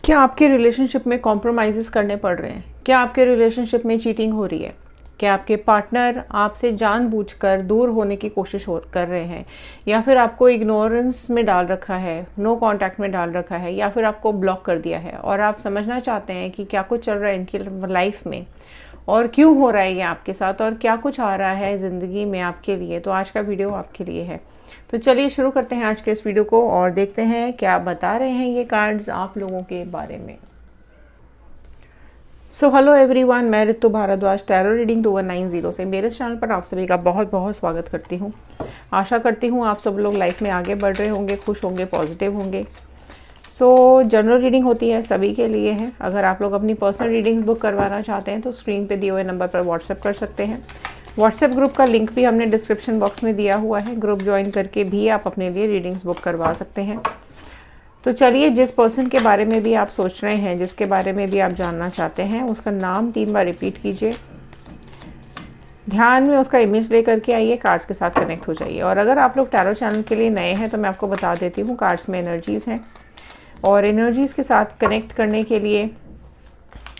क्या आपके रिलेशनशिप में कॉम्प्रोमाइज़ेस करने पड़ रहे हैं? क्या आपके रिलेशनशिप में चीटिंग हो रही है? क्या आपके पार्टनर आपसे जानबूझकर दूर होने की कोशिश कर रहे हैं, या फिर आपको इग्नोरेंस में डाल रखा है, नो कांटेक्ट में डाल रखा है, या फिर आपको ब्लॉक कर दिया है और आप समझना चाहते हैं कि क्या कुछ चल रहा है इनकी लाइफ में और क्यों हो रहा है ये आपके साथ और क्या कुछ आ रहा है ज़िंदगी में आपके लिए? तो आज का वीडियो आपके लिए है। तो चलिए शुरू करते हैं आज के इस वीडियो को और देखते हैं क्या बता रहे हैं ये कार्ड्स आप लोगों के बारे में। सो हेलो एवरीवन, मैं ऋतु भारद्वाज टैरो रीडिंग 2190 से मेरे चैनल पर आप सभी का बहुत बहुत स्वागत करती हूँ। आशा करती हूँ आप सब लोग लाइफ में आगे बढ़ रहे होंगे, खुश होंगे, पॉजिटिव होंगे। जनरल रीडिंग होती है, सभी के लिए है। अगर आप लोग अपनी पर्सनल रीडिंग्स बुक करवाना चाहते हैं तो स्क्रीन पे दिए हुए नंबर पर व्हाट्सएप कर सकते हैं। व्हाट्सएप ग्रुप का लिंक भी हमने डिस्क्रिप्शन बॉक्स में दिया हुआ है। ग्रुप ज्वाइन करके भी आप अपने लिए रीडिंग्स बुक करवा सकते हैं। तो चलिए, जिस पर्सन के बारे में भी आप सोच रहे हैं, जिसके बारे में भी आप जानना चाहते हैं, उसका नाम 3 बार रिपीट कीजिए। ध्यान में उसका इमेज लेकर के आइए, कार्ड्स के साथ कनेक्ट हो जाइए। और अगर आप लोग टैरो चैनल के लिए नए हैं तो मैं आपको बता देती हूँ, कार्ड्स में एनर्जीज़ हैं और एनर्जीज़ के साथ कनेक्ट करने के लिए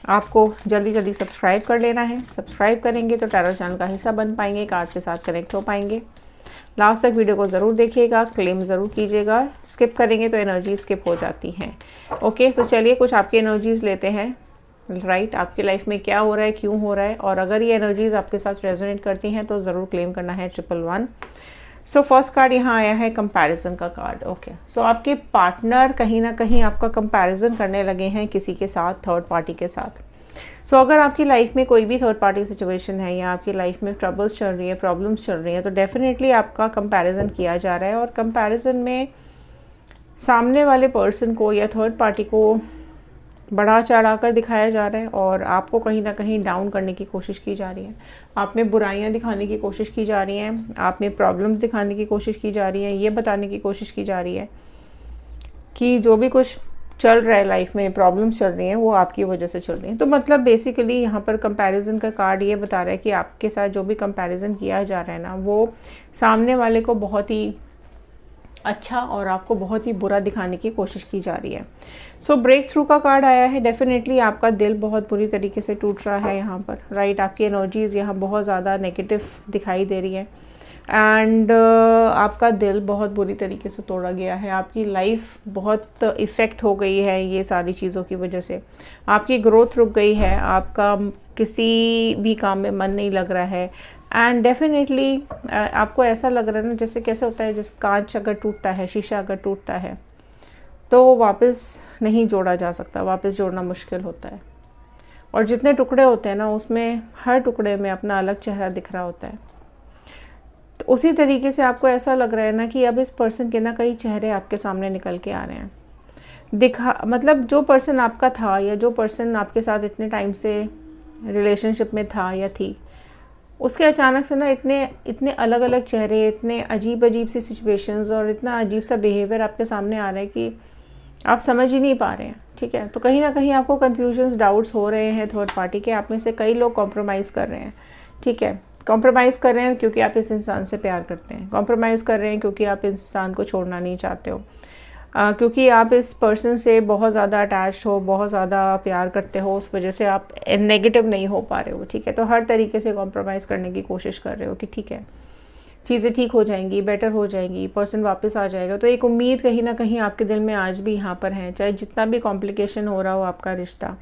आपको जल्दी जल्दी सब्सक्राइब कर लेना है। सब्सक्राइब करेंगे तो टैरो चैनल का हिस्सा बन पाएंगे, कार्ड्स के साथ कनेक्ट हो पाएंगे। लास्ट तक वीडियो को ज़रूर देखिएगा, क्लेम ज़रूर कीजिएगा। स्किप करेंगे तो एनर्जी स्किप हो जाती हैं। ओके, तो चलिए कुछ आपकी एनर्जीज़ लेते हैं। राइट, आपकी लाइफ में क्या हो रहा है, क्यों हो रहा है, और अगर ये एनर्जीज़ आपके साथ रेजोनेट करती हैं तो ज़रूर क्लेम करना है 111। सो फर्स्ट कार्ड यहाँ आया है कंपैरिजन का कार्ड। ओके, सो आपके पार्टनर कहीं ना कहीं आपका कंपैरिजन करने लगे हैं किसी के साथ, थर्ड पार्टी के साथ। सो अगर आपकी लाइफ में कोई भी थर्ड पार्टी सिचुएशन है या आपकी लाइफ में ट्रबल्स चल रही है, प्रॉब्लम्स चल रही हैं, तो डेफिनेटली आपका कंपैरिजन किया जा रहा है। और कंपैरिजन में सामने वाले पर्सन को या थर्ड पार्टी को बढ़ा चढ़ा कर दिखाया जा रहा है और आपको कहीं ना कहीं डाउन करने की कोशिश की जा रही है। आप में बुराइयां दिखाने की कोशिश की जा रही हैं, आप में प्रॉब्लम्स दिखाने की कोशिश की जा रही है, ये बताने की कोशिश की जा रही है कि जो भी कुछ चल रहा है लाइफ में, प्रॉब्लम्स चल रही हैं, वो आपकी वजह से चल रही हैं। तो मतलब बेसिकली यहाँ पर कंपैरिजन का कार्ड ये बता रहा है कि आपके साथ जो भी कंपैरिजन किया जा रहा है ना, वो सामने वाले को बहुत ही अच्छा और आपको बहुत ही बुरा दिखाने की कोशिश की जा रही है। सो ब्रेक थ्रू का कार्ड आया है। डेफिनेटली आपका दिल बहुत बुरी तरीके से टूट रहा है यहाँ पर। राइट, आपकी एनर्जीज़ यहाँ बहुत ज़्यादा नेगेटिव दिखाई दे रही है एंड आपका दिल बहुत बुरी तरीके से तोड़ा गया है। आपकी लाइफ बहुत इफ़ेक्ट हो गई है ये सारी चीज़ों की वजह से। आपकी ग्रोथ रुक गई है, आपका किसी भी काम में मन नहीं लग रहा है एंड डेफिनेटली आपको ऐसा लग रहा है ना, जैसे कैसे होता है, जैसे कांच अगर टूटता है, शीशा अगर टूटता है तो वापस नहीं जोड़ा जा सकता, वापस जोड़ना मुश्किल होता है। और जितने टुकड़े होते हैं ना, उसमें हर टुकड़े में अपना अलग चेहरा दिख रहा होता है। तो उसी तरीके से आपको ऐसा लग रहा है ना कि अब इस पर्सन के ना कई चेहरे आपके सामने निकल के आ रहे हैं। मतलब जो पर्सन आपका था या जो पर्सन आपके साथ इतने टाइम से रिलेशनशिप में था या थी, उसके अचानक से ना इतने अलग अलग चेहरे, इतने अजीब अजीब सी सिचुएशंस और इतना अजीब सा बिहेवियर आपके सामने आ रहा है कि आप समझ ही नहीं पा रहे हैं। ठीक है, तो कहीं ना कहीं आपको कन्फ्यूजन्स, डाउट्स हो रहे हैं थर्ड पार्टी के। आप में से कई लोग कॉम्प्रोमाइज़ कर रहे हैं। ठीक है, कॉम्प्रोमाइज़ कर रहे हैं क्योंकि आप इस इंसान से प्यार करते हैं, कॉम्प्रोमाइज़ कर रहे हैं क्योंकि आप इस इंसान को छोड़ना नहीं चाहते हो, क्योंकि आप इस पर्सन से बहुत ज़्यादा अटैच हो, बहुत ज़्यादा प्यार करते हो, उस वजह से आप नेगेटिव नहीं हो पा रहे हो। ठीक है, तो हर तरीके से कॉम्प्रोमाइज़ करने की कोशिश कर रहे हो कि ठीक है, चीज़ें ठीक हो जाएंगी, बेटर हो जाएंगी, पर्सन वापस आ जाएगा। तो एक उम्मीद कहीं ना कहीं आपके दिल में आज भी यहाँ पर है, चाहे जितना भी कॉम्प्लिकेशन हो रहा हो आपका रिश्ता।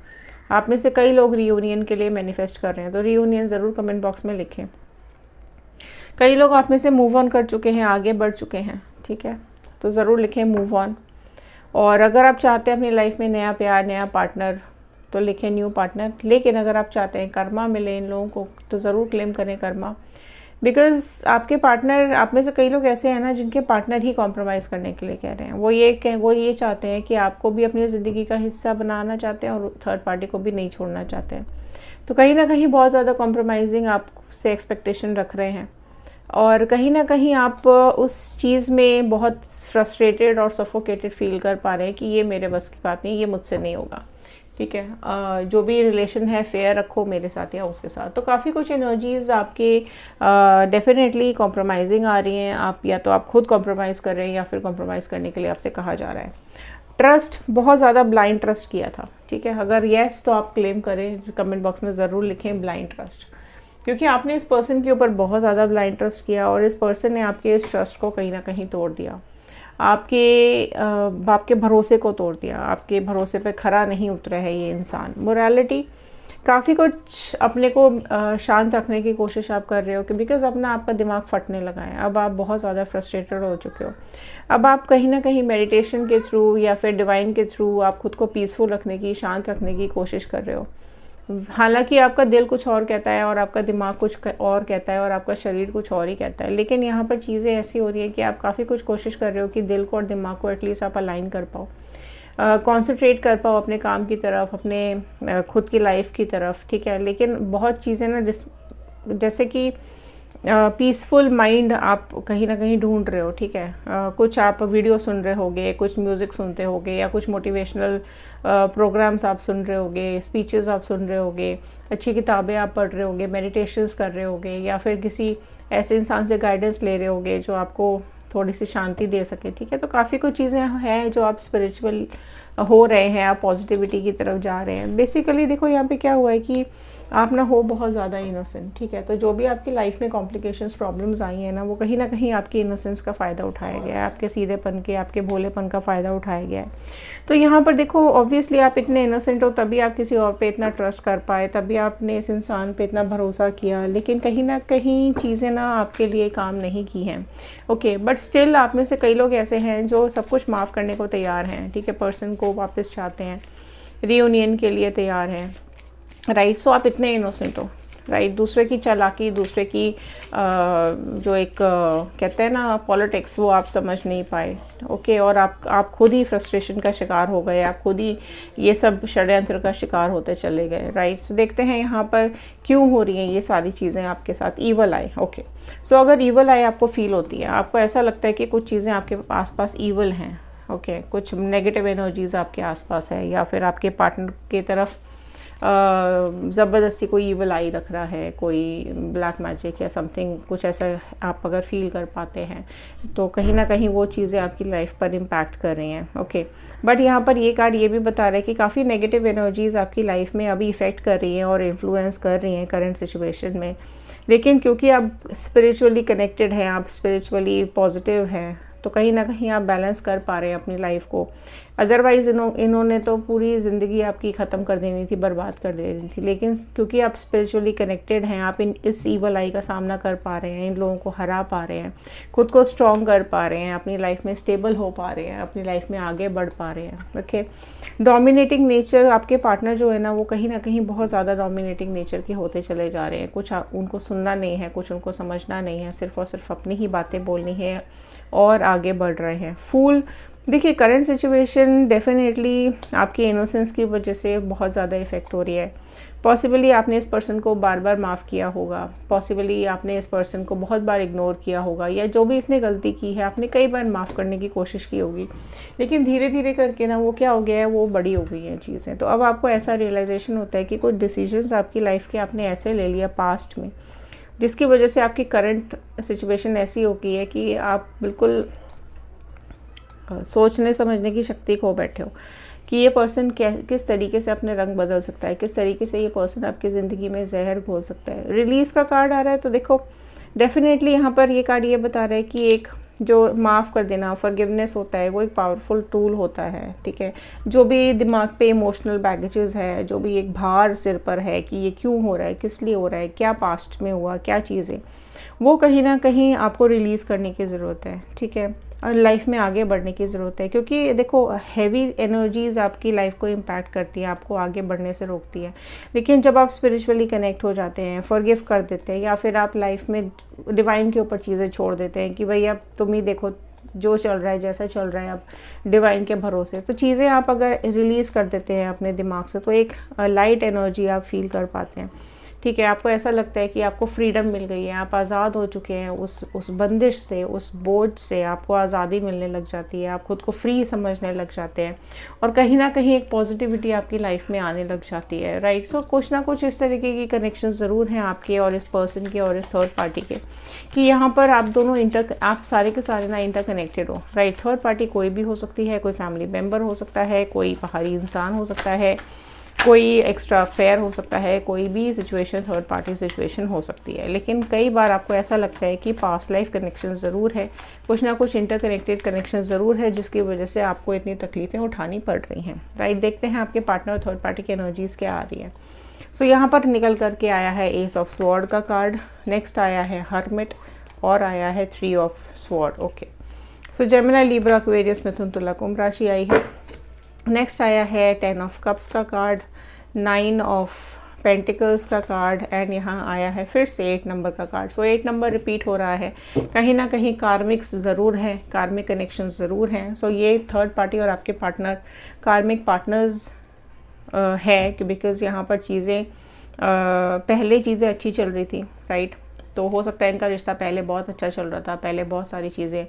आप में से कई लोग रियूनियन के लिए मैनिफेस्ट कर रहे हैं, तो रियूनियन ज़रूर कमेंट बॉक्स में लिखें। कई लोग आप में से मूव ऑन कर चुके हैं, आगे बढ़ चुके हैं। ठीक है, तो ज़रूर लिखें मूव ऑन। और अगर आप चाहते हैं अपनी लाइफ में नया प्यार, नया पार्टनर, तो लिखें न्यू पार्टनर। लेकिन अगर आप चाहते हैं कर्मा मिले इन लोगों को, तो ज़रूर क्लेम करें कर्मा। बिकॉज आपके पार्टनर, आप में से कई लोग ऐसे हैं ना जिनके पार्टनर ही कॉम्प्रोमाइज़ करने के लिए कह रहे हैं। वो ये चाहते हैं कि आपको भी अपनी ज़िंदगी का हिस्सा बनाना चाहते हैं और थर्ड पार्टी को भी नहीं छोड़ना चाहते हैं। तो कहीं ना कहीं बहुत ज़्यादा कॉम्प्रोमाइजिंग आपसे एक्सपेक्टेशन रख रहे हैं और कहीं ना कहीं आप उस चीज़ में बहुत फ्रस्ट्रेटेड और सफोकेटेड फील कर पा रहे हैं कि ये मेरे बस की बात नहीं, ये मुझसे नहीं होगा। ठीक है, जो भी रिलेशन है फेयर रखो मेरे साथ या उसके साथ। तो काफ़ी कुछ एनर्जीज़ आपके डेफिनेटली कॉम्प्रोमाइजिंग आ रही हैं। आप या तो आप खुद कॉम्प्रोमाइज़ कर रहे हैं या फिर कॉम्प्रोमाइज़ करने के लिए आपसे कहा जा रहा है। ट्रस्ट, बहुत ज़्यादा ब्लाइंड ट्रस्ट किया था, ठीक है। अगर येस तो आप क्लेम करें, कमेंट बॉक्स में ज़रूर लिखें ब्लाइंड ट्रस्ट, क्योंकि आपने इस पर्सन के ऊपर बहुत ज़्यादा ब्लाइंड ट्रस्ट किया और इस पर्सन ने आपके इस ट्रस्ट को कहीं ना कहीं तोड़ दिया, आपके भरोसे को तोड़ दिया, आपके भरोसे पे खरा नहीं उतरा है ये इंसान। मोरालिटी काफ़ी कुछ अपने को शांत रखने की कोशिश आप कर रहे हो कि बिकॉज अपना आपका दिमाग फटने लगा है, अब आप बहुत ज़्यादा फ्रस्ट्रेटेड हो चुके हो। अब आप कहीं ना कहीं मेडिटेशन के थ्रू या फिर डिवाइन के थ्रू आप खुद को पीसफुल रखने की, शांत रखने की कोशिश कर रहे हो। हालांकि आपका दिल कुछ और कहता है और आपका दिमाग कुछ और कहता है और आपका शरीर कुछ और ही कहता है, लेकिन यहाँ पर चीज़ें ऐसी हो रही है कि आप काफ़ी कुछ कोशिश कर रहे हो कि दिल को और दिमाग को एटलीस्ट आप अलाइन कर पाओ, कंसंट्रेट कर पाओ अपने काम की तरफ, अपने खुद की लाइफ की तरफ, ठीक है। लेकिन बहुत चीज़ें ना जैसे कि पीसफुल माइंड आप कहीं ना कहीं ढूंढ रहे हो, ठीक है। कुछ आप वीडियो सुन रहे होगे, कुछ म्यूज़िक सुनते होगे, या कुछ मोटिवेशनल प्रोग्राम्स आप सुन रहे होगे, स्पीचेस आप सुन रहे होगे, अच्छी किताबें आप पढ़ रहे होगे, मेडिटेशंस कर रहे होगे, या फिर किसी ऐसे इंसान से गाइडेंस ले रहे होगे जो आपको थोड़ी सी शांति दे सके, ठीक है। तो काफ़ी कुछ चीज़ें हैं जो आप स्पिरिचुअल हो रहे हैं, आप पॉजिटिविटी की तरफ जा रहे हैं। बेसिकली देखो यहाँ पे क्या हुआ है कि आप ना हो बहुत ज़्यादा इनोसेंट, ठीक है। तो जो भी आपकी लाइफ में कॉम्प्लिकेशंस, प्रॉब्लम्स आई हैं ना, वो कहीं ना कहीं आपकी इनोसेंस का फ़ायदा उठाया गया है, आपके सीधेपन के, आपके भोलेपन का फ़ायदा उठाया गया है। तो यहाँ पर देखो ऑब्वियसली आप इतने इनोसेंट हो तभी आप किसी और पे इतना ट्रस्ट कर पाए, तभी आपने इस इंसान पे इतना भरोसा किया, लेकिन कहीं ना कहीं चीज़ें ना आपके लिए काम नहीं की हैं, ओके। बट स्टिल आप में से कई लोग ऐसे हैं जो सब कुछ माफ़ करने को तैयार हैं, ठीक है, पर्सन को वापस चाहते हैं, रियूनियन के लिए तैयार हैं, राइट। सो आप इतने इनोसेंट हो, राइट। दूसरे की चालाकी, दूसरे की जो एक कहते हैं ना पॉलिटिक्स, वो आप समझ नहीं पाए, ओके। और आप खुद ही फ्रस्ट्रेशन का शिकार हो गए, आप खुद ही ये सब षड्यंत्र का शिकार होते चले गए, राइट। सो देखते हैं यहाँ पर क्यों हो रही हैं ये सारी चीज़ें आपके साथ। ईवल आई, ओके। सो अगर ईवल आई आपको फील होती है, आपको ऐसा लगता है कि कुछ चीज़ें आपके आसपास ईवल हैं, ओके, कुछ नेगेटिव एनर्जीज़ आपके आसपास है, या फिर आपके पार्टनर की तरफ ज़बरदस्ती कोई ईवल आई रख रहा है, कोई ब्लैक मैजिक या समथिंग, कुछ ऐसा आप अगर फील कर पाते हैं तो कहीं ना कहीं वो चीज़ें आपकी लाइफ पर इम्पैक्ट कर रही हैं, ओके। बट यहाँ पर ये कार्ड ये भी बता रहा है कि काफ़ी नेगेटिव एनर्जीज़ आपकी लाइफ में अभी इफ़ेक्ट कर रही हैं और इन्फ्लुएंस कर रही हैं करंट सिचुएशन में, लेकिन क्योंकि आप स्पिरिचुअली कनेक्टेड हैं, आप स्पिरिचुअली पॉजिटिव हैं, तो कहीं ना कहीं आप बैलेंस कर पा रहे हैं अपनी लाइफ को। अदरवाइज़ इन्होंने तो पूरी ज़िंदगी आपकी ख़त्म कर देनी थी, बर्बाद कर देनी थी, लेकिन क्योंकि आप स्पिरिचुअली कनेक्टेड हैं, आप इस ईवल आई का सामना कर पा रहे हैं, इन लोगों को हरा पा रहे हैं, खुद को स्ट्रॉन्ग कर पा रहे हैं, अपनी लाइफ में स्टेबल हो पा रहे हैं, अपनी लाइफ में आगे बढ़ पा रहे हैं, ओके। डोमिनेटिंग नेचर आपके पार्टनर जो है ना, वो कहीं ना कहीं बहुत ज़्यादा डोमिनेटिंग नेचर के होते चले जा रहे हैं। कुछ उनको सुनना नहीं है, कुछ उनको समझना नहीं है, सिर्फ और सिर्फ अपनी ही बातें बोलनी है और आगे बढ़ रहे हैं। फूल, देखिए करंट सिचुएशन डेफिनेटली आपकी इनोसेंस की वजह से बहुत ज़्यादा इफ़ेक्ट हो रही है। पॉसिबली आपने इस पर्सन को बार बार माफ़ किया होगा, पॉसिबली आपने इस पर्सन को बहुत बार इग्नोर किया होगा, या जो भी इसने गलती की है आपने कई बार माफ़ करने की कोशिश की होगी, लेकिन धीरे धीरे करके ना वो क्या हो गया है, वो बड़ी हो गई हैं चीज़ें। तो अब आपको ऐसा रियलाइजेशन होता है कि कुछ डिसीजंस आपकी लाइफ के आपने ऐसे ले लिया पास्ट में, जिसकी वजह से आपकी करंट सिचुएशन ऐसी हो गई है कि आप बिल्कुल सोचने समझने की शक्ति खो बैठे हो कि ये पर्सन किस तरीके से अपने रंग बदल सकता है, किस तरीके से ये पर्सन आपकी ज़िंदगी में जहर घोल सकता है। रिलीज़ का कार्ड आ रहा है, तो देखो डेफिनेटली यहाँ पर ये कार्ड ये बता रहा है कि एक जो माफ़ कर देना, फॉरगिवनेस होता है, वो एक पावरफुल टूल होता है, ठीक है। जो भी दिमाग पे इमोशनल बैगेजेस है, जो भी एक भार सिर पर है कि ये क्यों हो रहा है, किस लिए हो रहा है, क्या पास्ट में हुआ, क्या चीज़ें, वो कहीं ना कहीं आपको रिलीज़ करने की ज़रूरत है, ठीक है। और लाइफ में आगे बढ़ने की ज़रूरत है, क्योंकि देखो हैवी एनर्जीज़ आपकी लाइफ को इम्पैक्ट करती हैं, आपको आगे बढ़ने से रोकती है। लेकिन जब आप स्पिरिचुअली कनेक्ट हो जाते हैं, फॉरगिव कर देते हैं, या फिर आप लाइफ में डिवाइन के ऊपर चीज़ें छोड़ देते हैं कि भाई अब तुम ही देखो जो चल रहा है, जैसा चल रहा है, अब डिवाइन के भरोसे, तो चीज़ें आप अगर रिलीज़ कर देते हैं अपने दिमाग से, तो एक लाइट एनर्जी आप फील कर पाते हैं, ठीक है, आपको ऐसा लगता है कि आपको फ्रीडम मिल गई है, आप आज़ाद हो चुके हैं उस बंदिश से, उस बोझ से आपको आज़ादी मिलने लग जाती है, आप खुद को फ्री समझने लग जाते हैं और कहीं ना कहीं एक पॉजिटिविटी आपकी लाइफ में आने लग जाती है, राइट। सो कुछ ना कुछ इस तरीके की कनेक्शन ज़रूर हैं आपके और इस पर्सन के और इस थर्ड पार्टी के, कि यहाँ पर आप दोनों आप सारे के सारे ना इंटरकनेक्टेड हो, राइट। थर्ड पार्टी कोई भी हो सकती है, कोई फैमिली मेम्बर हो सकता है, कोई बाहरी इंसान हो सकता है, कोई एक्स्ट्रा अफेयर हो सकता है, कोई भी सिचुएशन थर्ड पार्टी सिचुएशन हो सकती है। लेकिन कई बार आपको ऐसा लगता है कि पास्ट लाइफ कनेक्शन ज़रूर है, कुछ ना कुछ इंटरकनेक्टेड कनेक्शन ज़रूर है, जिसकी वजह से आपको इतनी तकलीफ़ें उठानी पड़ रही हैं, राइट। देखते हैं आपके पार्टनर और थर्ड पार्टी की एनर्जीज़ क्या आ रही है। सो यहाँ पर निकल करके आया है एस ऑफ स्वॉर्ड का कार्ड, नेक्स्ट आया है हर्मिट और आया है 3 of sword. Okay, so Gemini, Libra, Aquarius, मिथुन, तुला, कुंभ राशि आई है। नेक्स्ट आया है 10 ऑफ कप्स का कार्ड, 9 ऑफ पेंटिकल्स का कार्ड एंड यहाँ आया है फिर से 8 नंबर का कार्ड। सो 8 नंबर रिपीट हो रहा है, कहीं ना कहीं कार्मिक्स ज़रूर हैं, कार्मिक कनेक्शन ज़रूर हैं। सो ये थर्ड पार्टी और आपके पार्टनर कार्मिक पार्टनर्स है, कि बिकॉज़ यहाँ पर चीज़ें पहले चीज़ें अच्छी चल रही थी, राइट। तो हो सकता है इनका रिश्ता पहले बहुत अच्छा चल रहा था, पहले बहुत सारी चीज़ें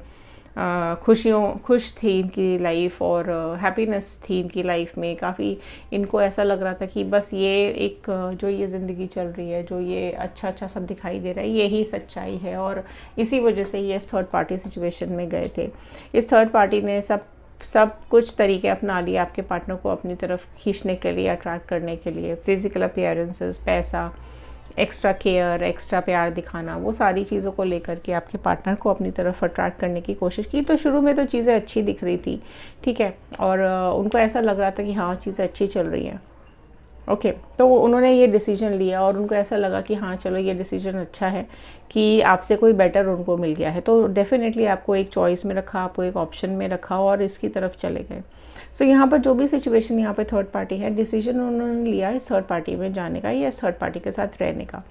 खुश थी इनकी लाइफ और हैप्पीनेस थी इनकी लाइफ में, काफ़ी इनको ऐसा लग रहा था कि बस ये एक जो ये ज़िंदगी चल रही है, जो ये अच्छा अच्छा सब दिखाई दे रहा है, यही सच्चाई है। और इसी वजह से ये थर्ड पार्टी सिचुएशन में गए थे। इस थर्ड पार्टी ने सब कुछ तरीके अपना लिए आपके पार्टनर को अपनी तरफ खींचने के लिए, अट्रैक्ट करने के लिए, फिज़िकल अपीयरेंसेस, पैसा, एक्स्ट्रा केयर, एक्स्ट्रा प्यार दिखाना, वो सारी चीज़ों को लेकर के आपके पार्टनर को अपनी तरफ अट्रैक्ट करने की कोशिश की। तो शुरू में तो चीज़ें अच्छी दिख रही थी, ठीक है, और उनको ऐसा लग रहा था कि हाँ चीज़ें अच्छी चल रही हैं। ओके, तो उन्होंने ये डिसीजन लिया और उनको ऐसा लगा कि हाँ चलो ये डिसीजन अच्छा है कि आपसे कोई बेटर उनको मिल गया है, तो डेफिनेटली आपको एक चॉइस में रखा, आपको एक ऑप्शन में रखा और इसकी तरफ चले गए। सो यहाँ पर जो भी सिचुएशन यहाँ पे थर्ड पार्टी है, डिसीजन उन्होंने लिया इस थर्ड पार्टी में जाने का या इस थर्ड पार्टी के साथ रहने का।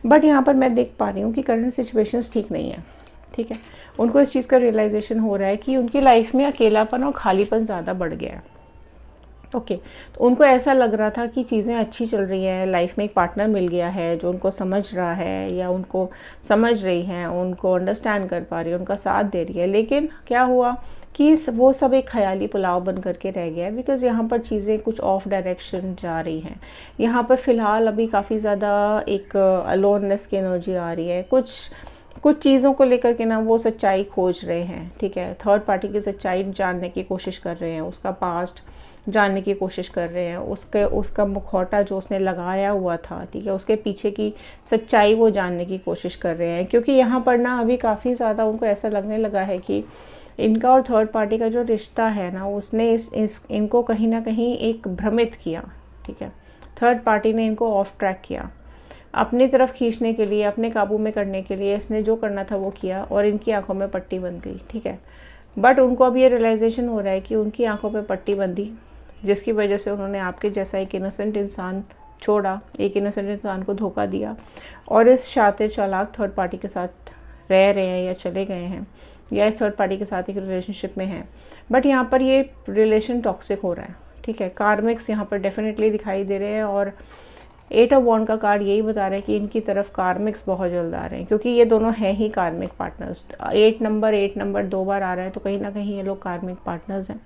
बट यहाँ पर मैं देख पा रही हूँ कि करंट सिचुएशंस ठीक नहीं है, ठीक है। उनको इस चीज़ का रियलाइजेशन हो रहा है कि उनकी लाइफ में अकेलापन और खालीपन ज़्यादा बढ़ गया है। ओके, तो उनको ऐसा लग रहा था कि चीज़ें अच्छी चल रही हैं, लाइफ में एक पार्टनर मिल गया है जो उनको समझ रहा है या उनको समझ रही हैं, उनको अंडरस्टैंड कर पा रही है, उनका साथ दे रही है। लेकिन क्या हुआ कि वो सब एक ख्याली पुलाव बन करके रह गया, बिकॉज़ यहाँ पर चीज़ें कुछ ऑफ डायरेक्शन जा रही हैं। यहाँ पर फ़िलहाल अभी काफ़ी ज़्यादा एक अलोननेस की एनर्जी आ रही है, कुछ चीज़ों को लेकर के ना वो सच्चाई खोज रहे हैं, ठीक है। थर्ड पार्टी की सच्चाई जानने की कोशिश कर रहे हैं, उसका पास्ट जानने की कोशिश कर रहे हैं, उसका मुखौटा जो उसने लगाया हुआ था, ठीक है, उसके पीछे की सच्चाई वो जानने की कोशिश कर रहे हैं। क्योंकि यहाँ पर ना अभी काफ़ी ज़्यादा उनको ऐसा लगने लगा है कि इनका और थर्ड पार्टी का जो रिश्ता है ना, उसने इनको कहीं ना कहीं एक भ्रमित किया, ठीक है। थर्ड पार्टी ने इनको ऑफ ट्रैक किया, अपनी तरफ खींचने के लिए, अपने काबू में करने के लिए इसने जो करना था वो किया और इनकी आंखों में पट्टी बंध गई, ठीक है। बट उनको अब ये रियलाइजेशन हो रहा है कि उनकी आंखों पे पट्टी बंधी, जिसकी वजह से उन्होंने आपके जैसा एक इनोसेंट इंसान छोड़ा, एक इनोसेंट इंसान को धोखा दिया और इस शातिर चालाक थर्ड पार्टी के साथ रह रहे हैं या चले गए हैं या इस थर्ड पार्टी के साथ एक रिलेशनशिप में हैं। बट यहाँ पर ये रिलेशन टॉक्सिक हो रहा है, ठीक है। कार्मिक्स यहाँ पर डेफिनेटली दिखाई दे रहे हैं और 8 ऑफ वॉन्ड का कार्ड यही बता रहा है कि इनकी तरफ कार्मिक्स बहुत जल्द आ रहे हैं, क्योंकि ये दोनों हैं ही कार्मिक पार्टनर्स। 8 नंबर 2 बार आ रहा है, तो कहीं ना कहीं ये लोग कार्मिक पार्टनर्स हैं।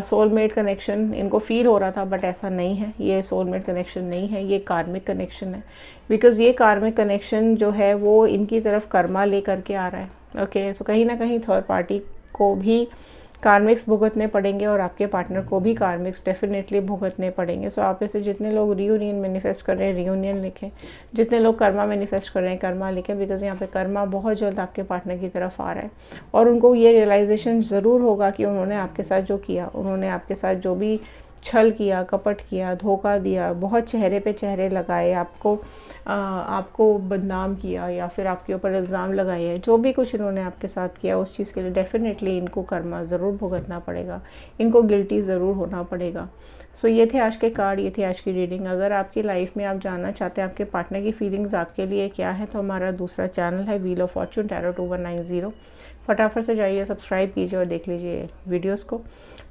सोलमेट कनेक्शन इनको फील हो रहा था, बट ऐसा नहीं है, ये सोलमेट कनेक्शन नहीं है, ये कार्मिक कनेक्शन है। बिकॉज़ ये कार्मिक कनेक्शन जो है वो इनकी तरफ कर्मा ले करके आ रहा है। ओके, सो कहीं ना कहीं थर्ड पार्टी को भी कार्मिक्स भुगतने पड़ेंगे और आपके पार्टनर को भी कार्मिक्स डेफिनेटली भुगतने पड़ेंगे। सो आप ऐसे जितने लोग रियूनियन मैनिफेस्ट कर रहे हैं रियूनियन लिखें, जितने लोग कर्मा मैनिफेस्ट कर रहे हैं कर्मा लिखें, बिकॉज यहाँ पे कर्मा बहुत जल्द आपके पार्टनर की तरफ आ रहा है और उनको ये रियलाइजेशन ज़रूर होगा कि उन्होंने आपके साथ जो किया, उन्होंने आपके साथ जो भी छल किया, कपट किया, धोखा दिया, बहुत चेहरे पे चेहरे लगाए, आपको बदनाम किया या फिर आपके ऊपर इल्ज़ाम लगाए हैं, जो भी कुछ इन्होंने आपके साथ किया उस चीज़ के लिए डेफिनेटली इनको कर्मा ज़रूर भुगतना पड़ेगा, इनको गिल्टी ज़रूर होना पड़ेगा। सो ये थे आज के कार्ड, ये थी आज की रीडिंग। अगर आपकी लाइफ में आप जानना चाहते हैं आपके पार्टनर की फीलिंग्स आपके लिए क्या है, तो हमारा दूसरा चैनल है व्हील ऑफ फॉर्चून टैरो 2190। फटाफट से जाइए, सब्सक्राइब कीजिए और देख लीजिए वीडियोस को।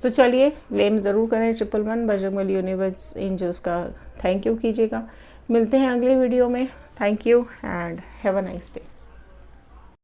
तो चलिए, ब्लेम ज़रूर करें 111 बजरंगबली यूनिवर्स एंजल्स का थैंक यू कीजिएगा। मिलते हैं अगले वीडियो में। Thank you and have a nice day.